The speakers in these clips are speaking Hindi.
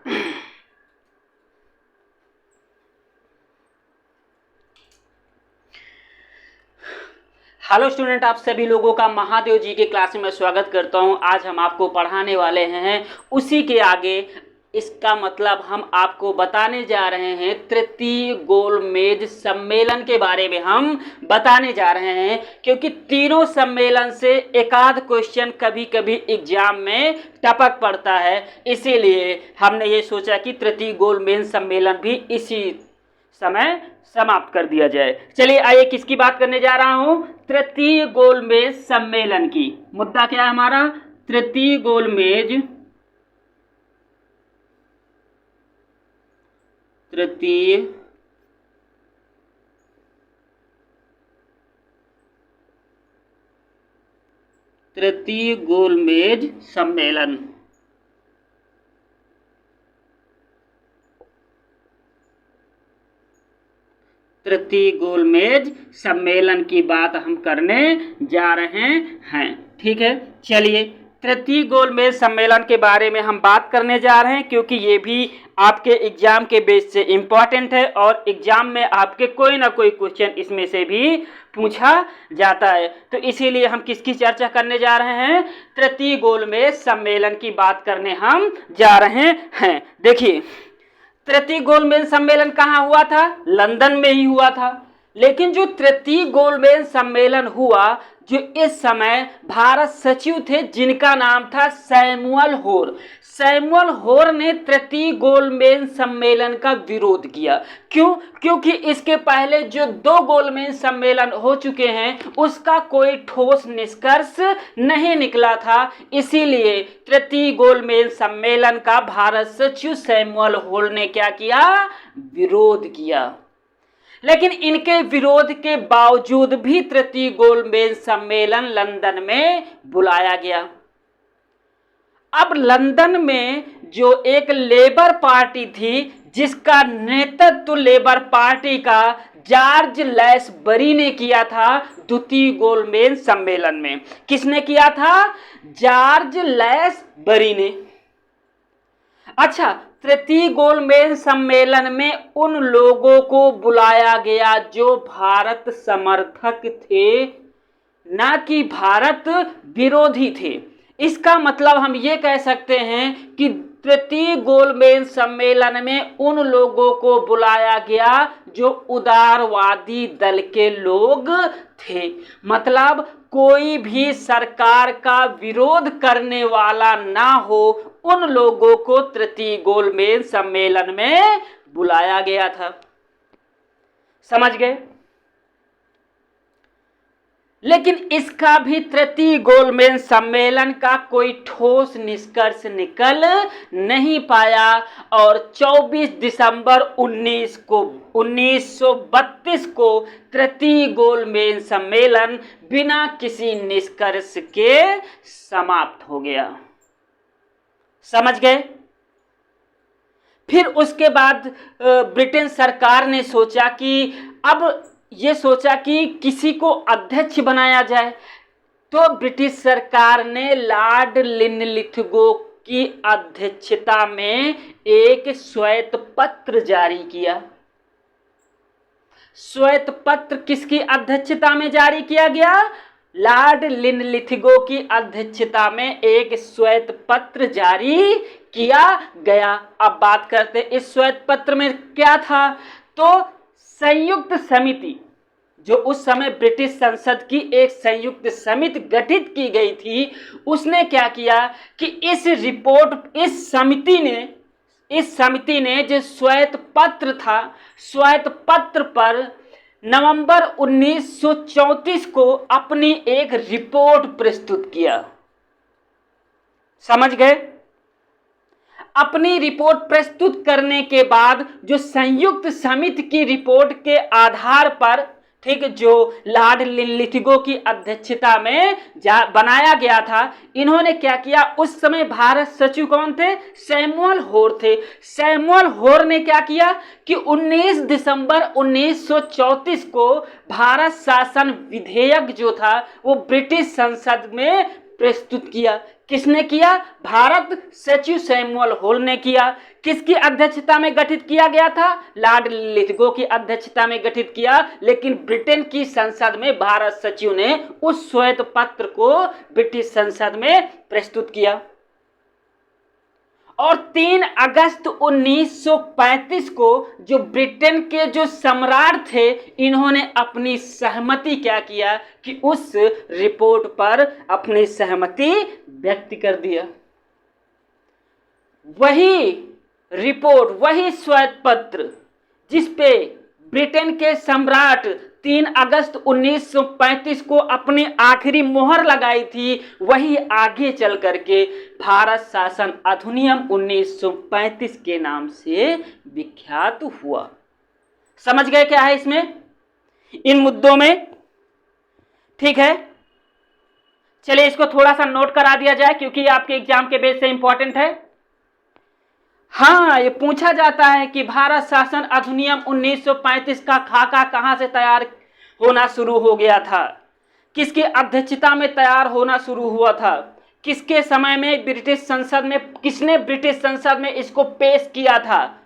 हेलो स्टूडेंट, आप सभी लोगों का महादेव जी के क्लास में स्वागत करता हूं। आज हम आपको पढ़ाने वाले हैं उसी के आगे, इसका मतलब हम आपको बताने जा रहे हैं तृतीय गोलमेज सम्मेलन के बारे में हम बताने जा रहे हैं, क्योंकि तीनों सम्मेलन से एक आध क्वेश्चन कभी कभी एग्जाम में टपक पड़ता है। इसीलिए हमने ये सोचा कि तृतीय गोलमेज सम्मेलन भी इसी समय समाप्त कर दिया जाए। चलिए आइए, किसकी बात करने जा रहा हूं? तृतीय गोलमेज सम्मेलन की। मुद्दा क्या है हमारा? तृतीय गोलमेज तृतीय गोलमेज सम्मेलन। तृतीय गोलमेज सम्मेलन की बात हम करने जा रहे हैं। ठीक है, चलिए तृतीय गोलमेज सम्मेलन के बारे में हम बात करने जा रहे हैं, क्योंकि ये भी आपके एग्जाम के बेस से इम्पॉर्टेंट है और एग्जाम में आपके कोई ना कोई क्वेश्चन इसमें से भी पूछा जाता है। तो इसीलिए हम किसकी चर्चा करने जा रहे हैं? तृतीय गोलमेज सम्मेलन की बात करने हम जा रहे हैं। देखिए, तृतीय गोलमेज सम्मेलन कहाँ हुआ था? लंदन में ही हुआ था। लेकिन जो तृतीय गोलमेज सम्मेलन हुआ, जो इस समय भारत सचिव थे जिनका नाम था सैमुअल होर। सैमुअल होर ने तृतीय गोलमेज सम्मेलन का विरोध किया। क्यों? क्योंकि इसके पहले जो 2 गोलमेज सम्मेलन हो चुके हैं उसका कोई ठोस निष्कर्ष नहीं निकला था। इसीलिए तृतीय गोलमेज सम्मेलन का भारत सचिव सैमुअल होर ने क्या किया? विरोध किया। लेकिन इनके विरोध के बावजूद भी तृतीय गोलमेज सम्मेलन लंदन में बुलाया गया। अब लंदन में जो एक लेबर पार्टी थी, जिसका नेतृत्व लेबर पार्टी का जॉर्ज लैसबरी ने किया था द्वितीय गोलमेज सम्मेलन में। किसने किया था? जॉर्ज लैसबरी ने। अच्छा, तृतीय गोलमेज सम्मेलन में उन लोगों को बुलाया गया जो भारत समर्थक थे, ना कि भारत विरोधी थे। इसका मतलब हम ये कह सकते हैं कि तृतीय गोलमेज सम्मेलन में उन लोगों को बुलाया गया जो उदारवादी दल के लोग थे। मतलब कोई भी सरकार का विरोध करने वाला ना हो, उन लोगों को तृतीय गोलमेज सम्मेलन में बुलाया गया था। समझ गए? लेकिन इसका भी तृतीय गोलमेज सम्मेलन का कोई ठोस निष्कर्ष निकल नहीं पाया और 24 दिसंबर 1932 को तृतीय गोलमेज सम्मेलन बिना किसी निष्कर्ष के समाप्त हो गया। समझ गए? फिर उसके बाद ब्रिटेन सरकार ने सोचा कि किसी को अध्यक्ष बनाया जाए। तो ब्रिटिश सरकार ने लॉर्ड लिनलिथगो की अध्यक्षता में एक श्वेत पत्र जारी किया। श्वेत पत्र किसकी अध्यक्षता में जारी किया गया? लॉर्ड लिनलिथगो की अध्यक्षता में एक श्वेत पत्र जारी किया गया। अब बात करते हैं इस श्वेत पत्र में क्या था। तो संयुक्त समिति, जो उस समय ब्रिटिश संसद की एक संयुक्त समिति गठित की गई थी, उसने क्या किया कि इस समिति ने जो श्वेत पत्र था, श्वेत पत्र पर नवंबर 1934 को अपनी एक रिपोर्ट प्रस्तुत किया। समझ गए? अपनी रिपोर्ट प्रस्तुत करने के बाद जो संयुक्त समिति की रिपोर्ट के आधार पर, ठीक, जो लॉर्ड लिनलिथगो की अध्यक्षता में बनाया गया था, इन्होंने क्या किया? उस समय भारत सचिव कौन थे? सैमुअल होर थे। सैमुअल होर ने क्या किया कि 19 दिसंबर 1934 को भारत शासन विधेयक जो था वो ब्रिटिश संसद में प्रस्तुत किया। किसने किया? भारत सचिव सैमुअल होल ने किया। किसकी अध्यक्षता में गठित किया गया था? लॉर्ड लिथगो की अध्यक्षता में गठित किया। लेकिन ब्रिटेन की संसद में भारत सचिव ने उस श्वेत पत्र को ब्रिटिश संसद में प्रस्तुत किया। और 3 अगस्त 1935 को जो ब्रिटेन के जो सम्राट थे, इन्होंने अपनी सहमति क्या किया कि उस रिपोर्ट पर अपनी सहमति व्यक्त कर दिया। वही रिपोर्ट, वही श्वेत पत्र जिस पे ब्रिटेन के सम्राट 3 अगस्त 1935 को अपनी आखिरी मोहर लगाई थी, वही आगे चल करके भारत शासन अधिनियम 1935 के नाम से विख्यात हुआ। समझ गए क्या है इसमें, इन मुद्दों में? ठीक है, चलिए इसको थोड़ा सा नोट करा दिया जाए क्योंकि आपके एग्जाम के बेस से इंपॉर्टेंट है। हाँ, ये पूछा जाता है कि भारत शासन अधिनियम 1935 का खाका कहां से तैयार होना शुरू हो गया था, किसकी अध्यक्षता में तैयार होना शुरू हुआ था, किसके समय में ब्रिटिश संसद में, किसने ब्रिटिश संसद में इसको पेश किया था,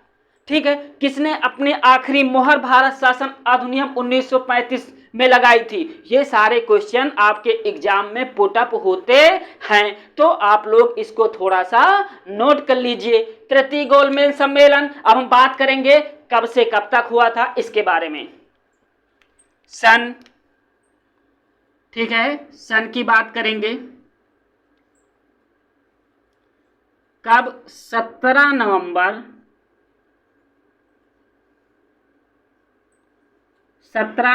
ठीक है, किसने अपनी आखिरी मोहर भारत शासन अधिनियम 1935 में लगाई थी। ये सारे क्वेश्चन आपके एग्जाम में पुटअप होते हैं, तो आप लोग इसको थोड़ा सा नोट कर लीजिए। तृतीय गोलमेज सम्मेलन, अब हम बात करेंगे कब से कब तक हुआ था इसके बारे में। सन, ठीक है, सन की बात करेंगे। कब? 17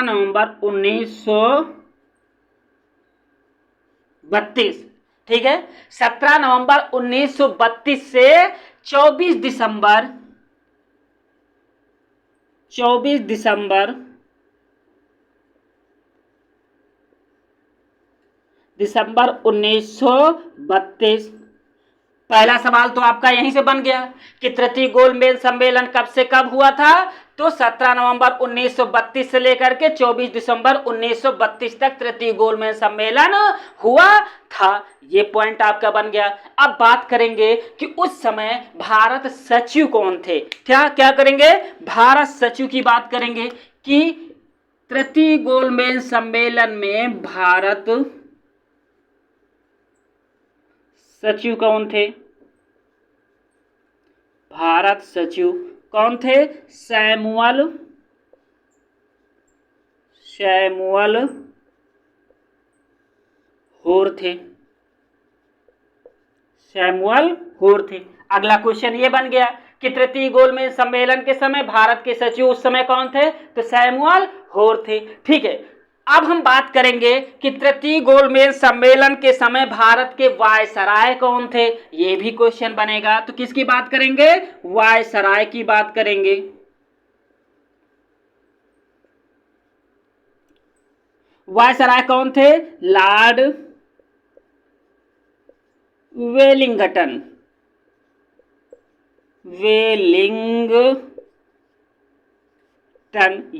नवंबर 1932, ठीक है, 17 नवंबर 1932 से 24 दिसंबर 1932। पहला सवाल तो आपका यहीं से बन गया कि तृतीय गोलमेज सम्मेलन कब से कब हुआ था, तो 17 नवंबर 1932 से लेकर के 24 दिसंबर 1932 तक तृतीय गोलमेज सम्मेलन हुआ था। ये पॉइंट आपका बन गया। अब बात करेंगे कि उस समय भारत सचिव कौन थे। क्या करेंगे? भारत सचिव की बात करेंगे कि तृतीय गोलमेज सम्मेलन में भारत सचिव कौन थे? भारत सचिव कौन थे? सैमुअल होर थे। सैमुअल होर थे। अगला क्वेश्चन ये बन गया कि तृतीय गोलमेज सम्मेलन के समय भारत के सचिव उस समय कौन थे? तो सैमुअल होर थे। ठीक है, अब हम बात करेंगे कि तृतीय गोलमेज सम्मेलन के समय भारत के वायसराय कौन थे। ये भी क्वेश्चन बनेगा। तो किसकी बात करेंगे? वायसराय की बात करेंगे। वायसराय कौन थे? Lord Wellington.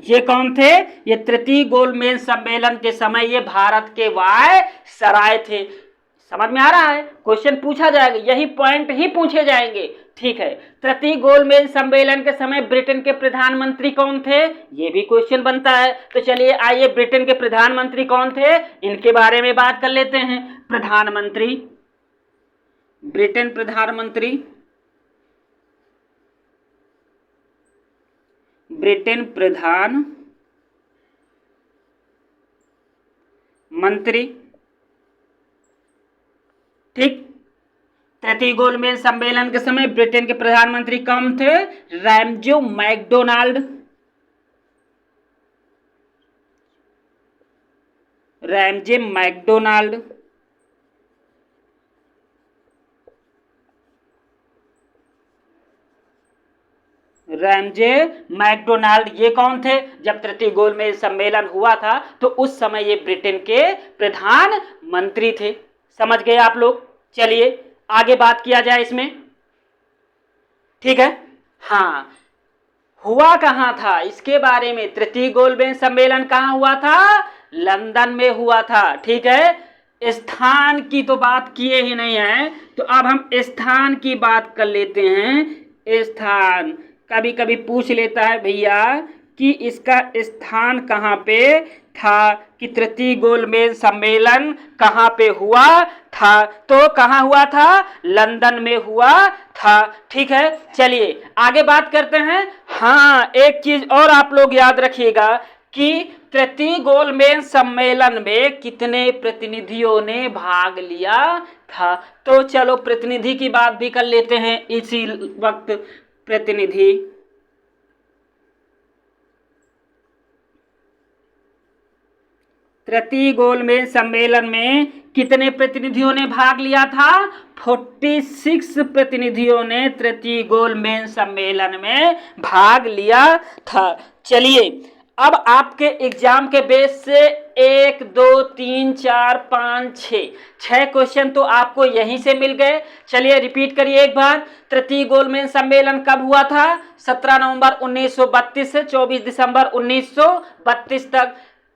ये कौन थे? ये तृतीय गोलमेज सम्मेलन के समय ये भारत के वायसराय थे। समझ में आ रहा है? क्वेश्चन पूछा जाएगा, यही पॉइंट ही पूछे जाएंगे। ठीक है, तृतीय गोलमेज सम्मेलन के समय ब्रिटेन के प्रधानमंत्री कौन थे? ये भी क्वेश्चन बनता है। तो चलिए आइए, ब्रिटेन के प्रधानमंत्री कौन थे इनके बारे में बात कर लेते हैं। प्रधानमंत्री, ब्रिटेन प्रधानमंत्री, ठीक। तृतीय गोलमेज सम्मेलन के समय ब्रिटेन के प्रधानमंत्री कौन थे? Ramsay MacDonald. ये कौन थे? जब तृतीय गोलमेज सम्मेलन हुआ था तो उस समय ये ब्रिटेन के प्रधानमंत्री थे। समझ गए आप लोग? चलिए आगे बात किया जाए इसमें। ठीक है, हाँ, हुआ कहां था इसके बारे में। तृतीय गोलमेज सम्मेलन कहां हुआ था? लंदन में हुआ था। ठीक है, स्थान की तो बात किए ही नहीं है, तो अब हम स्थान की बात कर लेते हैं। स्थान कभी कभी पूछ लेता है भैया कि इसका स्थान कहाँ पे था, कि तृतीय गोलमेज सम्मेलन कहाँ पे हुआ था, तो कहाँ हुआ था, लंदन में हुआ था। ठीक है, चलिए आगे बात करते हैं। हाँ, एक चीज और आप लोग याद रखिएगा कि तृतीय गोलमेज सम्मेलन में कितने प्रतिनिधियों ने भाग लिया था। तो चलो प्रतिनिधि की बात भी कर लेते हैं इसी वक्त। प्रतिनिधि, तृतीय गोलमेज सम्मेलन में कितने प्रतिनिधियों ने भाग लिया था, 46 प्रतिनिधियों ने तृतीय गोलमेज सम्मेलन में भाग लिया था। चलिए अब आपके एग्जाम के बेस से 1 2 3 4 5 6 क्वेश्चन तो आपको यहीं से मिल गए। चलिए रिपीट करिए एक बार। तृतीय गोलमेज सम्मेलन कब हुआ था, 17 नवंबर 1932 से 24 दिसंबर 1932 तक।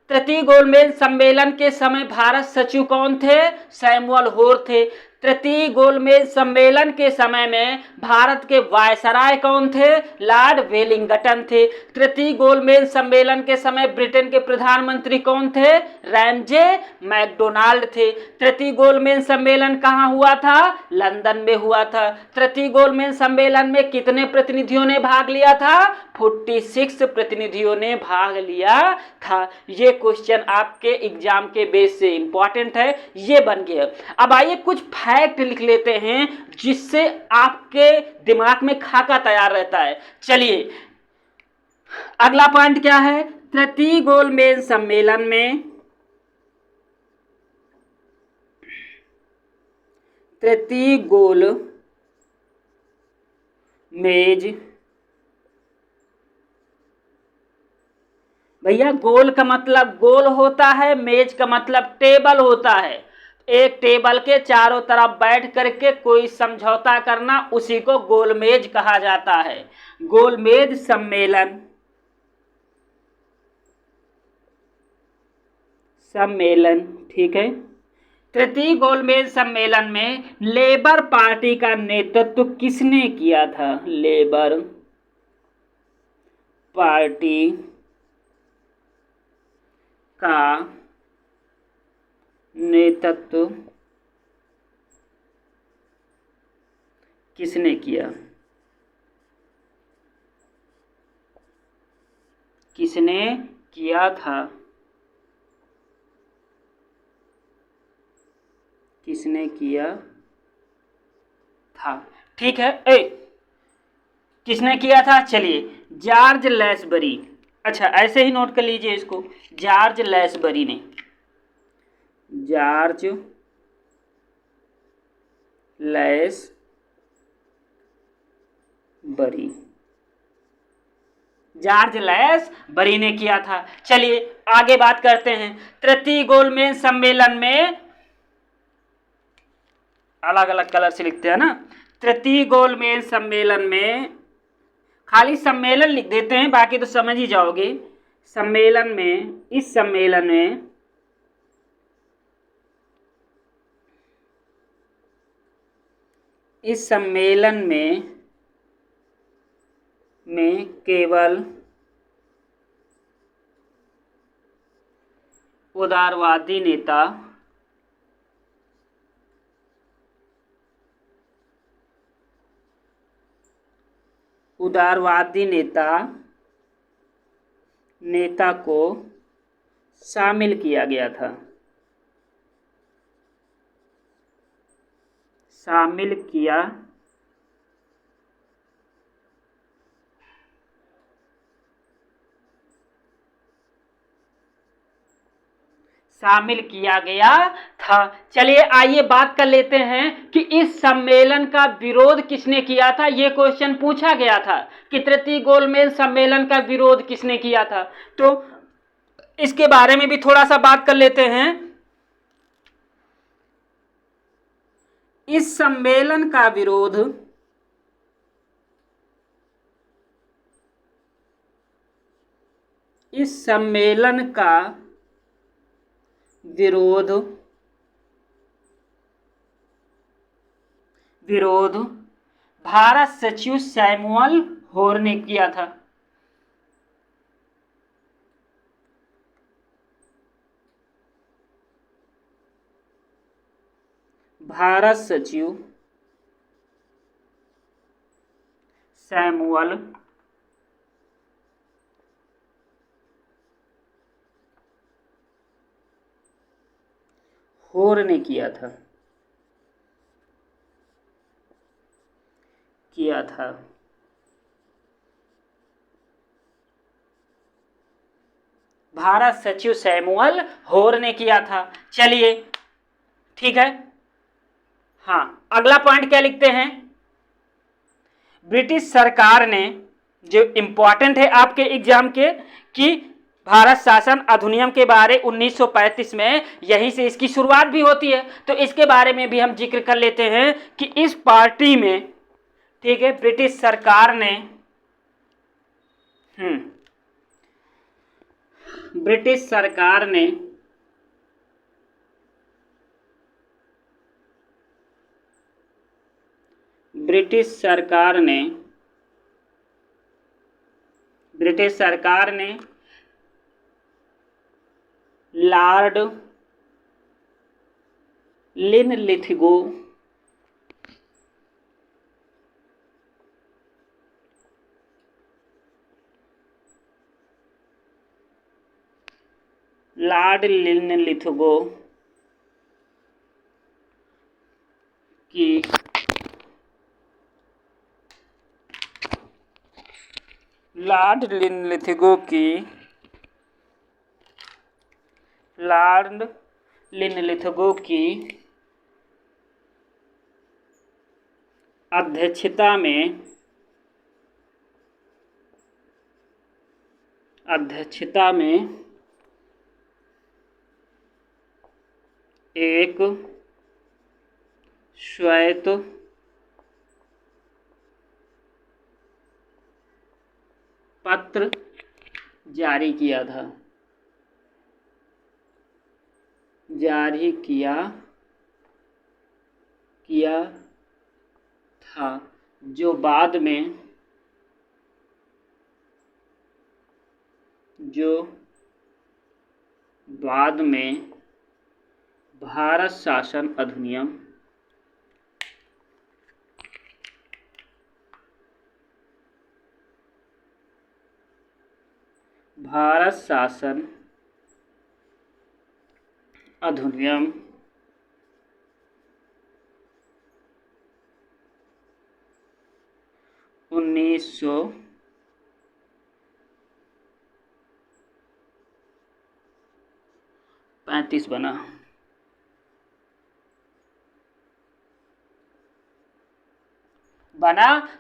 तृतीय गोलमेज सम्मेलन के समय भारत सचिव कौन थे, सैमुअल होर थे। तृतीय गोलमेज सम्मेलन के समय में भारत के वायसराय कौन थे, लॉर्ड वेलिंगटन थे। तृतीय गोलमेज सम्मेलन के समय ब्रिटेन के प्रधानमंत्री कौन थे, रैमजे मैकडोनाल्ड थे। तृतीय गोलमेज सम्मेलन कहाँ हुआ था, लंदन में हुआ था। तृतीय गोलमेज सम्मेलन में कितने प्रतिनिधियों ने भाग लिया था, 46 प्रतिनिधियों ने भाग लिया था। ये क्वेश्चन आपके एग्जाम के बेस से इंपॉर्टेंट है, ये बन गया। अब आइए कुछ फैक्ट लिख लेते हैं जिससे आपके दिमाग में खाका तैयार रहता है। चलिए अगला पॉइंट क्या है, तृतीय गोलमेज सम्मेलन में तृतीय गोलमेज, भैया गोल का मतलब गोल होता है, मेज का मतलब टेबल होता है। एक टेबल के चारों तरफ बैठ करके कोई समझौता करना, उसी को गोलमेज कहा जाता है। गोलमेज सम्मेलन ठीक है। तृतीय गोलमेज सम्मेलन में लेबर पार्टी का नेतृत्व किसने किया था, लेबर पार्टी का नेतृत्व किसने किया, किसने किया था, किसने किया था। ठीक है, किसने किया था, चलिए जॉर्ज लैसबरी। अच्छा ऐसे ही नोट कर लीजिए इसको, जॉर्ज लैसबरी ने, जॉर्ज लैसबरी, जॉर्ज लैसबरी ने किया था। चलिए आगे बात करते हैं। तृतीय गोलमेज सम्मेलन में, अलग अलग कलर से लिखते हैं ना, तृतीय गोलमेज सम्मेलन में खाली सम्मेलन लिख देते हैं, बाकी तो समझ ही जाओगे। सम्मेलन में, इस सम्मेलन में केवल उदारवादी नेता को शामिल किया गया था, शामिल किया गया था। चलिए आइए बात कर लेते हैं कि इस सम्मेलन का विरोध किसने किया था। यह क्वेश्चन पूछा गया था कि तृतीय गोलमेज सम्मेलन का विरोध किसने किया था, तो इसके बारे में भी थोड़ा सा बात कर लेते हैं। इस सम्मेलन का विरोध विरोध भारत सचिव सैमुअल होर ने किया था। भारत सचिव सैमुअल होर ने किया था। भारत सचिव सैमुअल होर ने किया था। चलिए ठीक है। हाँ, अगला पॉइंट क्या लिखते हैं? ब्रिटिश सरकार ने, जो इंपॉर्टेंट है आपके एग्जाम के, कि भारत शासन अधिनियम के बारे 1935 में, यहीं से इसकी शुरुआत भी होती है, तो इसके बारे में भी हम जिक्र कर लेते हैं कि इस पार्टी में, ठीक है, ब्रिटिश सरकार ने ब्रिटिश सरकार ने लॉर्ड लिनलिथगो की अध्यक्षता में एक श्वेत पत्र जारी किया था, जो बाद में भारत शासन अधिनियम भारत शासन अधिनियम 1935 बना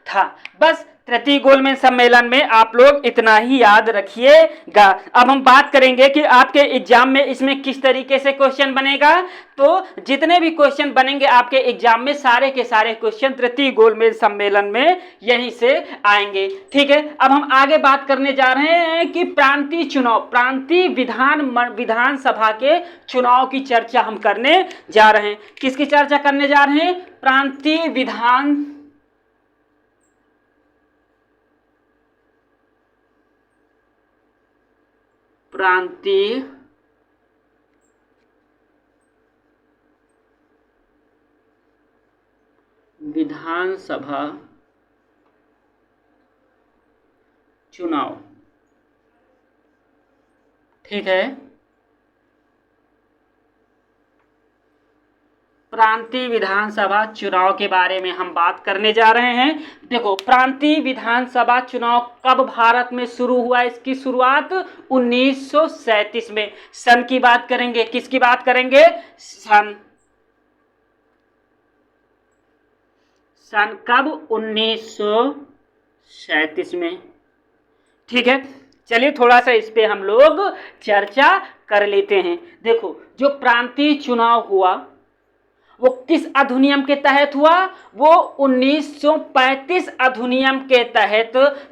था। बस तृतीय गोलमेज सम्मेलन में आप लोग इतना ही याद रखिएगा। अब हम बात करेंगे कि आपके एग्जाम में इसमें किस तरीके से क्वेश्चन बनेगा। तो जितने भी क्वेश्चन बनेंगे आपके एग्जाम में, सारे के सारे क्वेश्चन तृतीय गोलमेज सम्मेलन में यहीं से आएंगे। ठीक है, अब हम आगे बात करने जा रहे हैं कि प्रांतीय चुनाव, प्रांतीय विधानसभा के चुनाव की चर्चा हम करने जा रहे हैं। किसकी चर्चा करने जा रहे हैं? प्रांतीय विधानसभा चुनाव। ठीक है, प्रांतीय विधानसभा चुनाव के बारे में हम बात करने जा रहे हैं। देखो, प्रांतीय विधानसभा चुनाव कब भारत में शुरू हुआ? इसकी शुरुआत 1937 में। सन की बात करेंगे, किसकी बात करेंगे? सन कब? 1937 में। ठीक है, चलिए थोड़ा सा इस पे हम लोग चर्चा कर लेते हैं। देखो, जो प्रांतीय चुनाव हुआ वो किस अधिनियम के तहत हुआ? वो 1935 अधिनियम के तहत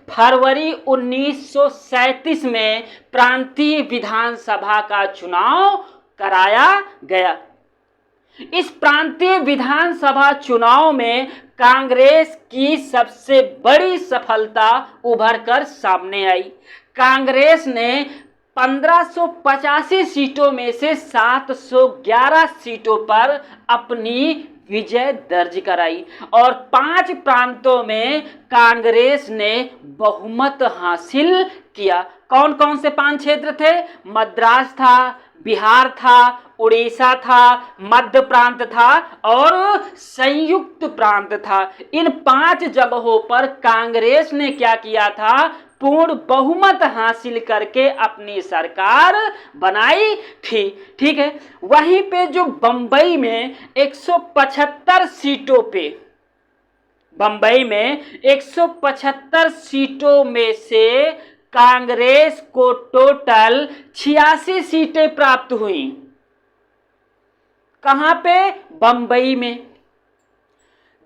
फरवरी 1937 में प्रांतीय विधानसभा का चुनाव कराया गया। इस प्रांतीय विधानसभा चुनाव में कांग्रेस की सबसे बड़ी सफलता उभर कर सामने आई। कांग्रेस ने 1585 सीटों में से 711 सीटों पर अपनी विजय दर्ज कराई और 5 प्रांतों में कांग्रेस ने बहुमत हासिल किया। कौन कौन से 5 क्षेत्र थे? मद्रास था, बिहार था, उड़ीसा था, मध्य प्रांत था और संयुक्त प्रांत था। इन 5 जगहों पर कांग्रेस ने क्या किया था? पूर्ण बहुमत हासिल करके अपनी सरकार बनाई थी। ठीक है, वहीं पे जो बंबई में 175 सीटों पे, बंबई में 175 सीटों में से कांग्रेस को टोटल 86 सीटें प्राप्त हुई। कहां पे? बंबई में।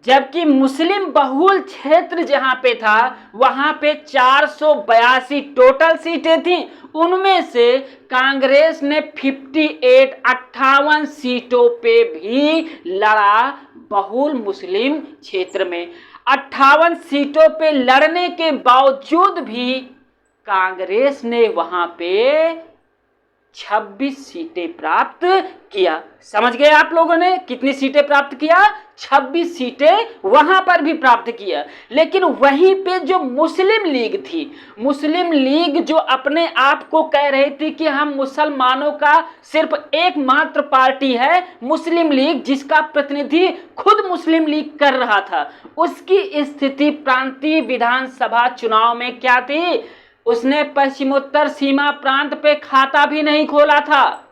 जबकि मुस्लिम बहुल क्षेत्र जहां पे था वहां पे 482 टोटल सीटें थी। उनमें से कांग्रेस ने 58 सीटों पे भी लड़ा। बहुल मुस्लिम क्षेत्र में 58 सीटों पे लड़ने के बावजूद भी कांग्रेस ने वहां पे 26 सीटें प्राप्त किया। समझ गए आप लोगों ने? कितनी सीटें प्राप्त किया? 26 सीटें वहां पर भी प्राप्त किया। लेकिन वहीं पे जो मुस्लिम लीग थी, मुस्लिम लीग जो अपने आप को कह रही थी कि हम मुसलमानों का सिर्फ एकमात्र पार्टी है, मुस्लिम लीग, जिसका प्रतिनिधि खुद मुस्लिम लीग कर रहा था, उसकी स्थिति प्रांतीय विधानसभा चुनाव में क्या थी? उसने पश्चिमोत्तर सीमा प्रांत पे खाता भी नहीं खोला था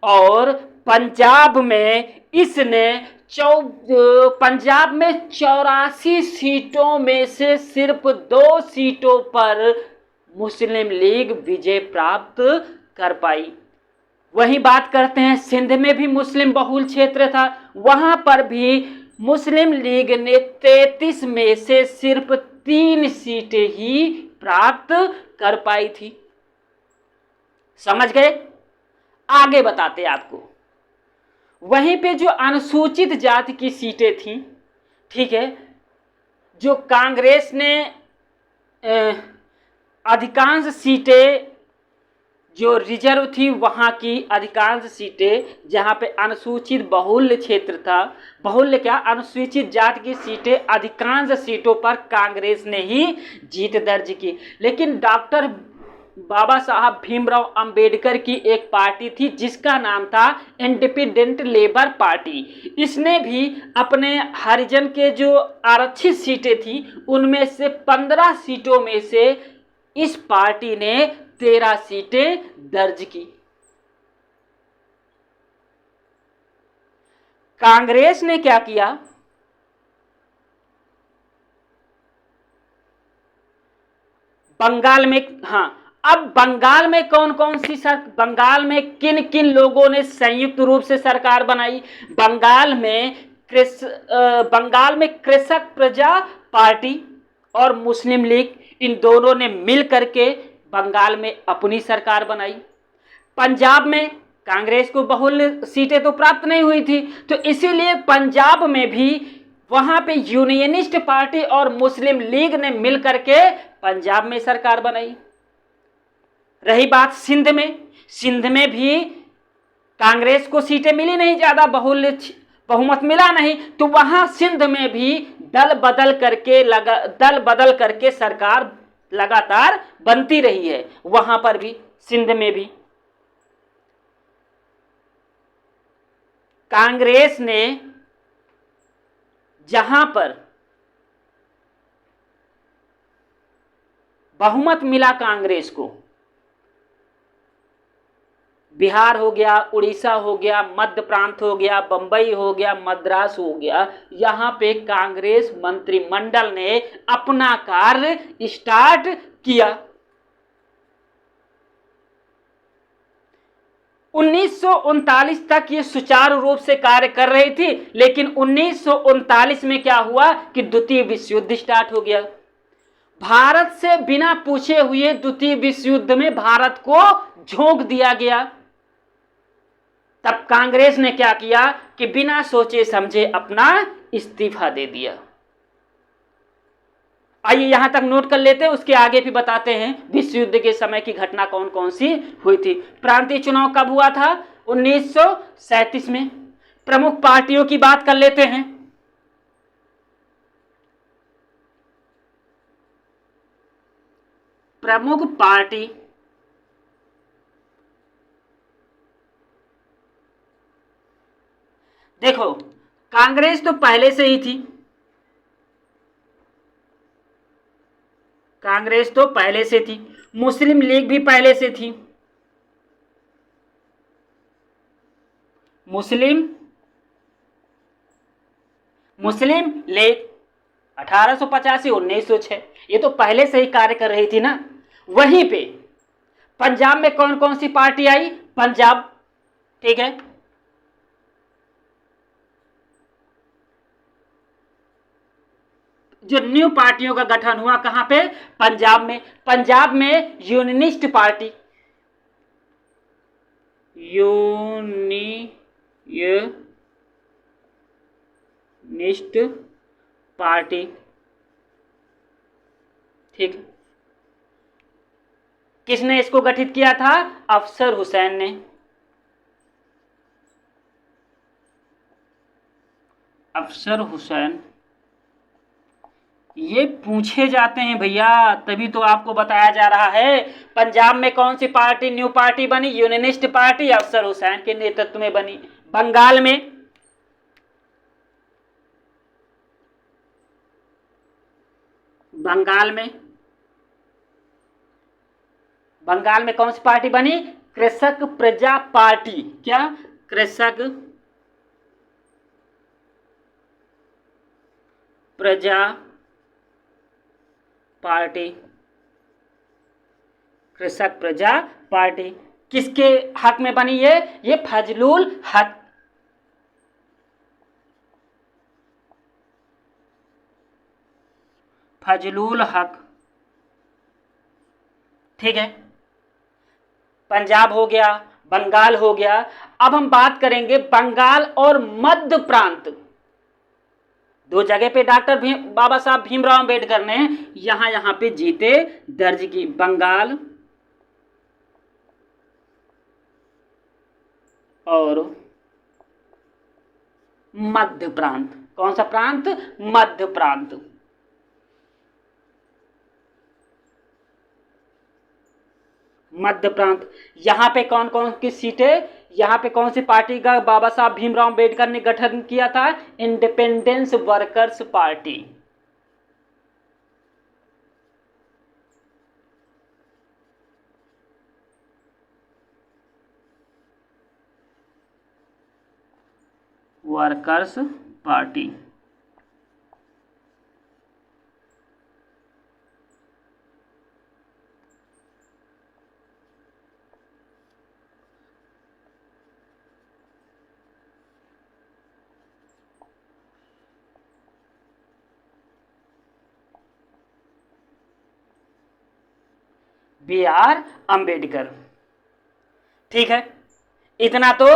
और पंजाब में इसने पंजाब में 84 सीटों में से सिर्फ 2 सीटों पर मुस्लिम लीग विजय प्राप्त कर पाई। वही बात करते हैं, सिंध में भी मुस्लिम बहुल क्षेत्र था, वहां पर भी मुस्लिम लीग ने 33 में से सिर्फ 3 सीटें ही प्राप्त कर पाई थी। समझ गए? आगे बताते आपको। वहीं पे जो अनुसूचित जाति की सीटें थी, ठीक है, जो कांग्रेस ने अधिकांश सीटें जो रिजर्व थी, वहां की अधिकांश सीटें, जहां पे अनुसूचित बहुल्य क्षेत्र था, बहुल्य क्या, अनुसूचित जाति की सीटें, अधिकांश सीटों पर कांग्रेस ने ही जीत दर्ज की। लेकिन डॉक्टर बाबा साहब भीमराव अंबेडकर की एक पार्टी थी जिसका नाम था इंडिपेंडेंट लेबर पार्टी। इसने भी अपने हरिजन के जो आरक्षित सीटें थी उनमें से 15 सीटों में से इस पार्टी ने 13 सीटें दर्ज की। कांग्रेस ने क्या किया? बंगाल में, हाँ, अब बंगाल में कौन कौन सी बंगाल में किन किन लोगों ने संयुक्त रूप से सरकार बनाई? बंगाल में कृषक प्रजा पार्टी और मुस्लिम लीग, इन दोनों ने मिल करके बंगाल में अपनी सरकार बनाई। पंजाब में कांग्रेस को बहुल्य सीटें तो प्राप्त नहीं हुई थी, तो इसीलिए पंजाब में भी वहां पे यूनियनिस्ट पार्टी और मुस्लिम लीग ने मिल करके पंजाब में सरकार बनाई। रही बात सिंध में, सिंध में भी कांग्रेस को सीटें मिली नहीं, ज्यादा बहुमत मिला नहीं, तो वहां सिंध में भी दल बदल करके सरकार लगातार बनती रही है। वहां पर भी, सिंध में भी कांग्रेस ने जहां पर बहुमत मिला कांग्रेस को, बिहार हो गया, उड़ीसा हो गया, मध्य प्रांत हो गया, बंबई हो गया, मद्रास हो गया, यहाँ पे कांग्रेस मंत्रिमंडल ने अपना कार्य स्टार्ट किया। 1939 तक ये सुचारू रूप से कार्य कर रही थी, लेकिन 1939 में क्या हुआ कि द्वितीय विश्व युद्ध स्टार्ट हो गया। भारत से बिना पूछे हुए द्वितीय विश्व युद्ध में भारत को झोंक दिया गया। तब कांग्रेस ने क्या किया कि बिना सोचे समझे अपना इस्तीफा दे दिया। आइए यहां तक नोट कर लेते हैं, उसके आगे भी बताते हैं विश्व युद्ध के समय की घटना कौन कौन सी हुई थी। प्रांतीय चुनाव कब हुआ था? 1937 में। प्रमुख पार्टियों की बात कर लेते हैं। प्रमुख पार्टी देखो, कांग्रेस तो पहले से ही थी, कांग्रेस तो पहले से थी। मुस्लिम लीग भी पहले से थी। मुस्लिम लीग 1885 1906, ये तो पहले से ही कार्य कर रही थी ना। वहीं पे पंजाब में कौन कौन सी पार्टी आई? पंजाब, ठीक है, जो न्यू पार्टियों का गठन हुआ कहां पे? पंजाब में। पंजाब में यूनियनिस्ट पार्टी, यूनियनिस्ट पार्टी, ठीक। किसने इसको गठित किया था? अफसर हुसैन ने। अफसर हुसैन, ये पूछे जाते हैं भैया, तभी तो आपको बताया जा रहा है। पंजाब में कौन सी पार्टी न्यू पार्टी बनी? यूनियनिस्ट पार्टी, अफसर हुसैन के नेतृत्व में बनी। बंगाल में, बंगाल में कौन सी पार्टी बनी? कृषक प्रजा पार्टी। क्या? कृषक प्रजा पार्टी, कृषक प्रजा पार्टी। किसके हक में बनी ये फजलुल हक, फजलुल हक, ठीक है। पंजाब हो गया, बंगाल हो गया। अब हम बात करेंगे बंगाल और मध्य प्रांत। दो जगह पे डॉक्टर बाबा साहब भीमराव अंबेडकर ने यहां पे जीते दर्ज की। बंगाल और मध्य प्रांत। कौन सा प्रांत? मध्य प्रांत। मध्य प्रांत, यहां पे कौन कौन की सीटें? यहां पे कौन सी पार्टी का बाबा साहब भीमराव अंबेडकर ने गठन किया था? Independence Workers Party. Workers Party, B R Ambedkar, ठीक है। इतना तो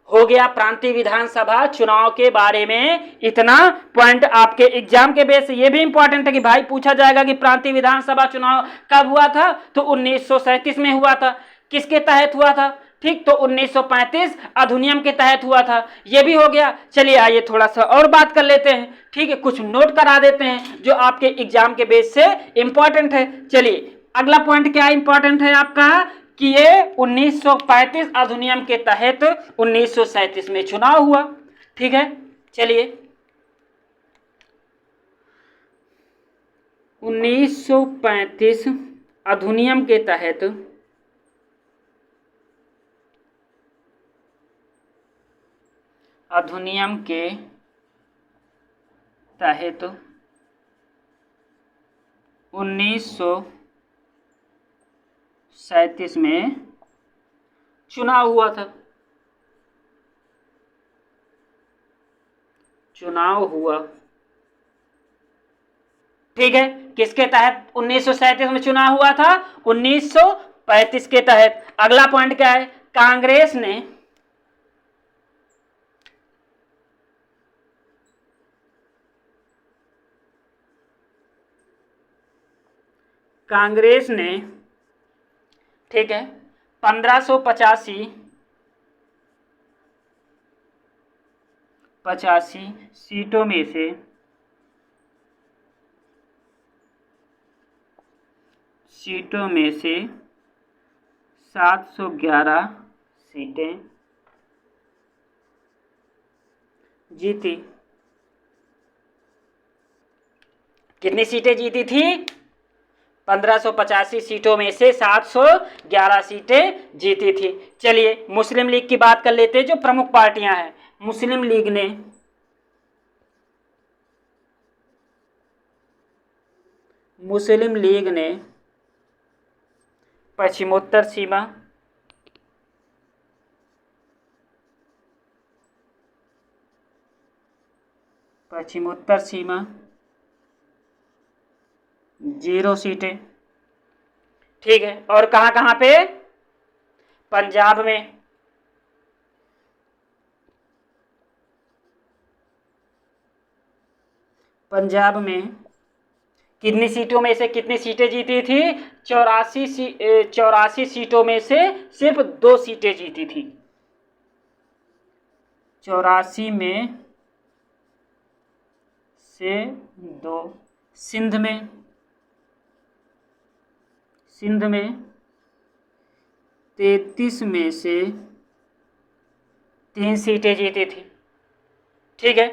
हो गया प्रांतीय विधानसभा चुनाव के बारे में। इतना पॉइंट आपके एग्जाम के बेस से ये भी इंपॉर्टेंट है कि भाई पूछा जाएगा कि प्रांतीय विधानसभा चुनाव कब हुआ था? तो 1937 में हुआ था। किसके तहत हुआ था? ठीक, तो 1935 अधिनियम के तहत हुआ था। ये भी हो गया। चलिए आइए थोड़ा सा और बात कर लेते हैं, ठीक है, कुछ नोट करा देते हैं जो आपके एग्जाम के बेस से इंपॉर्टेंट है। चलिए अगला पॉइंट क्या इंपॉर्टेंट है आपका कि ये 1935 अधिनियम के तहत 1937 में चुनाव हुआ, ठीक है। चलिए 1935 अधिनियम के तहत अधिनियम के तहत 1937 में चुनाव हुआ था। चुनाव हुआ, ठीक है। किसके तहत 1937 में चुनाव हुआ था? 1935 के तहत। अगला पॉइंट क्या है? कांग्रेस ने कांग्रेस ने, ठीक है, 1585 सीटों में से 711 सीटें जीती। कितनी सीटें जीती थी? 1585 सीटों में से 711 सीटें जीती थी। चलिए मुस्लिम लीग की बात कर लेते हैं, जो प्रमुख पार्टियां हैं। मुस्लिम लीग ने पश्चिमोत्तर सीमा, पश्चिमोत्तर सीमा 0 सीटें, ठीक है। और कहां कहां पे? पंजाब में, पंजाब में कितनी सीटों में से कितनी सीटें जीती थी? 84 सीटों में से सिर्फ 2 सीटें जीती थी। 84 में से 2। सिंध में 33 में से 3 सीटें जीती थी, ठीक है।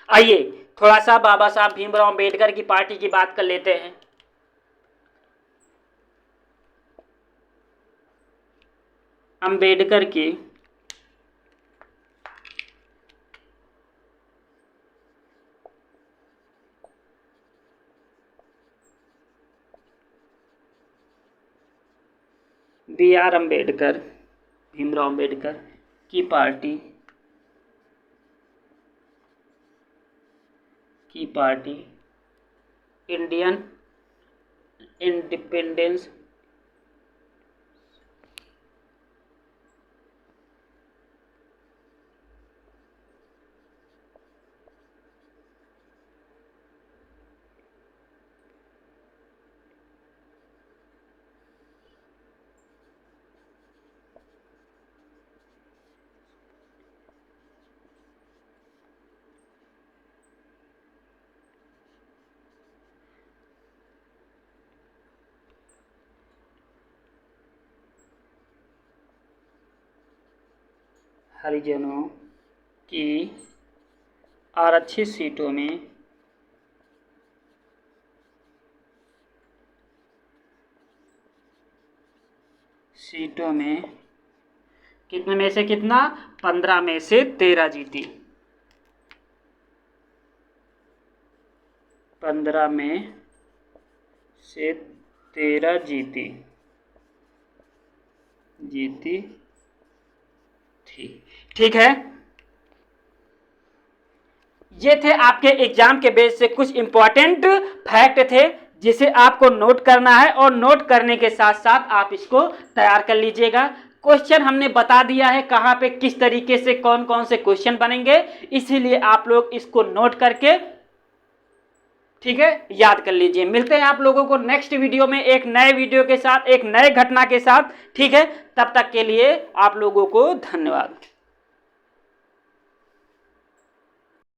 आइए थोड़ा सा बाबा साहब भीमराव अंबेडकर की पार्टी की बात कर लेते हैं। अंबेडकर की BR अम्बेडकर, भीमराव अंबेडकर की पार्टी इंडियन इंडिपेंडेंस हरिजनों की आरक्षित सीटों में कितने में से कितना? 15 में से 13 जीती। 15 में से 13 जीती थी, ठीक है। ये थे आपके एग्जाम के बेस से कुछ इंपॉर्टेंट फैक्ट थे, जिसे आपको नोट करना है, और नोट करने के साथ साथ आप इसको तैयार कर लीजिएगा। क्वेश्चन हमने बता दिया है कहाँ पे किस तरीके से कौन कौन से क्वेश्चन बनेंगे, इसीलिए आप लोग इसको नोट करके, ठीक है, याद कर लीजिए। मिलते हैं आप लोगों को नेक्स्ट वीडियो में एक नए वीडियो के साथ, एक नए घटना के साथ, ठीक है। तब तक के लिए आप लोगों को धन्यवाद।